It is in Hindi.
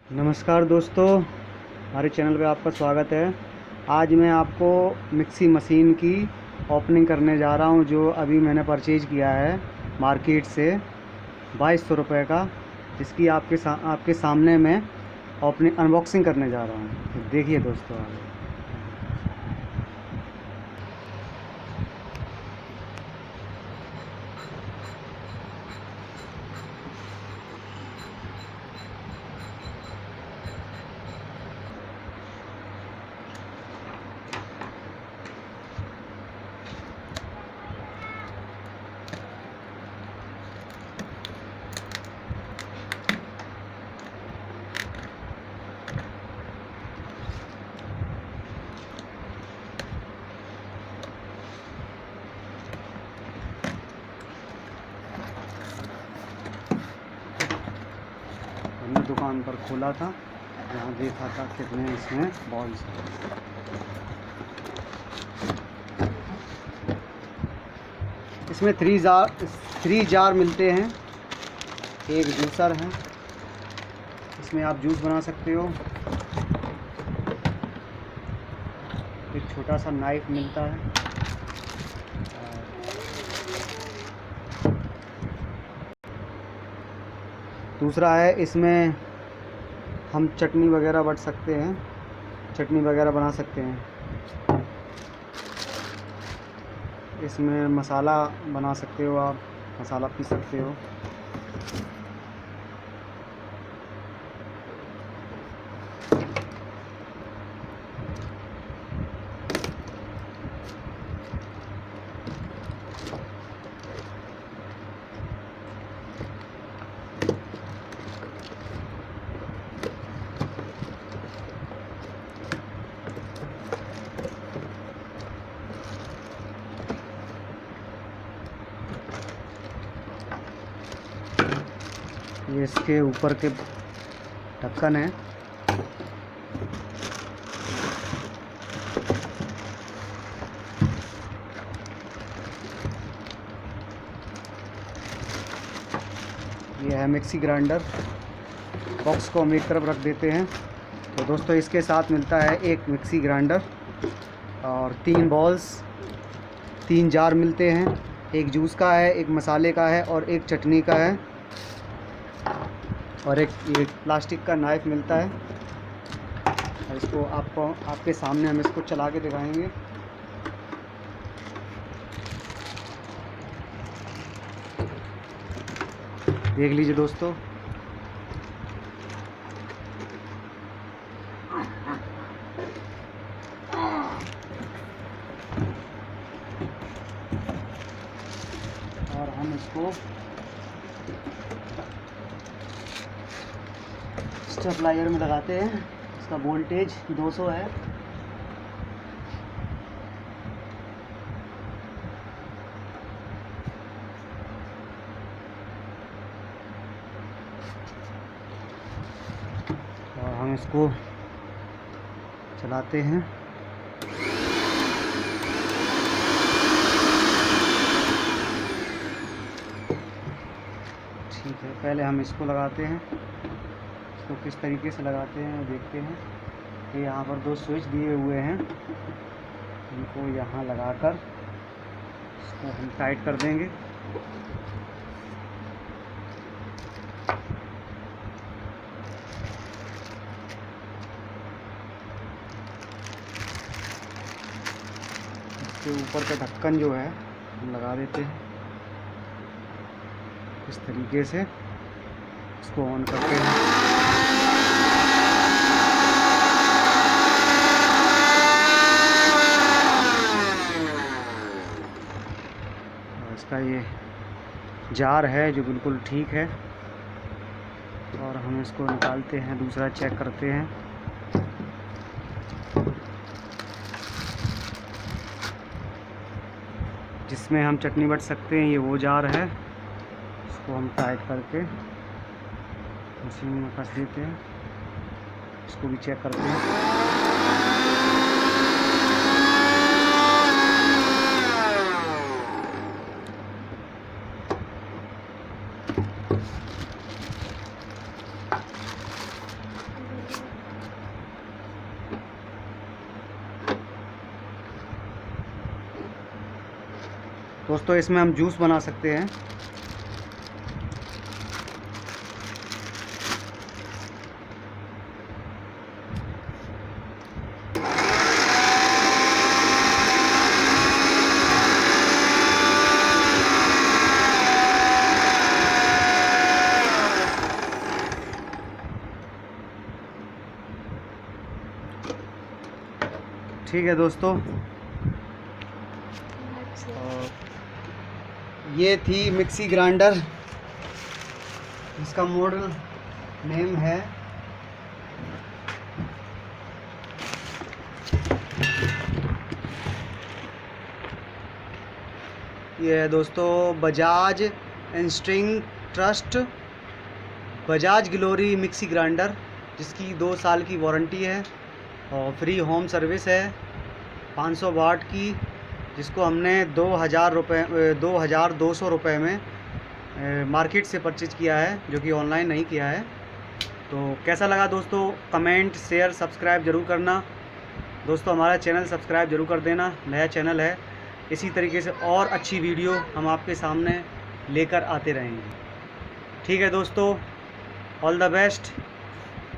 नमस्कार दोस्तों, हमारे चैनल पे आपका स्वागत है। आज मैं आपको मिक्सी मशीन की ओपनिंग करने जा रहा हूँ, जो अभी मैंने परचेज किया है मार्केट से 2200 रुपये का। इसकी आपके सामने मैं ओपनिंग अनबॉक्सिंग करने जा रहा हूँ। तो देखिए दोस्तों आप। हमने दुकान पर खोला था, जहाँ देखा था कितने इसमें बॉल्स हैं। इसमें थ्री जार मिलते हैं। एक जूसर है, इसमें आप जूस बना सकते हो। एक छोटा सा नाइफ मिलता है। दूसरा है, इसमें हम चटनी वगैरह बट सकते हैं, चटनी वगैरह बना सकते हैं। इसमें मसाला बना सकते हो, आप मसाला पीस सकते हो। ये इसके ऊपर के ढक्कन है। ये है मिक्सी ग्राइंडर। बॉक्स को हम एक तरफ रख देते हैं। तो दोस्तों, इसके साथ मिलता है एक मिक्सी ग्राइंडर और 3 बॉल्स, 3 जार मिलते हैं। एक जूस का है, एक मसाले का है और एक चटनी का है। और एक ये प्लास्टिक का नाइफ मिलता है। और इसको आपके सामने हम इसको चला के दिखाएंगे। देख लीजिए दोस्तों। और हम इसको स्टेबलाइजर में लगाते हैं। इसका वोल्टेज 200 है। और हम इसको चलाते हैं। ठीक है, पहले हम इसको लगाते हैं। इसको किस तरीके से लगाते हैं देखते हैं। ये यहाँ पर 2 स्विच दिए हुए हैं, इनको यहाँ लगाकर इसको हम टाइट कर देंगे। इसके ऊपर का ढक्कन जो है हम लगा देते हैं। इस तरीके से इसको ऑन करते हैं। और इसका ये जार है जो बिल्कुल ठीक है। और हम इसको निकालते हैं, दूसरा चेक करते हैं। जिसमें हम चटनी बट सकते हैं, ये वो जार है। इसको हम टाइट करके मशीन में फंस देते हैं। इसको भी चेक करते हैं। दोस्तों इसमें हम जूस बना सकते हैं। ठीक है दोस्तों, ये थी मिक्सी ग्राइंडर, इसका मॉडल नेम है ये है दोस्तों Bajaj instinct trust Bajaj glory mixie grinder, जिसकी 2 साल की वारंटी है और फ्री होम सर्विस है 500 वाट की, जिसको हमने 2,200 रुपये में मार्केट से परचेज किया है, जो कि ऑनलाइन नहीं किया है। तो कैसा लगा दोस्तों, कमेंट शेयर सब्सक्राइब ज़रूर करना दोस्तों, हमारा चैनल सब्सक्राइब ज़रूर कर देना, नया चैनल है। इसी तरीके से और अच्छी वीडियो हम आपके सामने लेकर आते रहेंगे। ठीक है दोस्तों, ऑल द बेस्ट।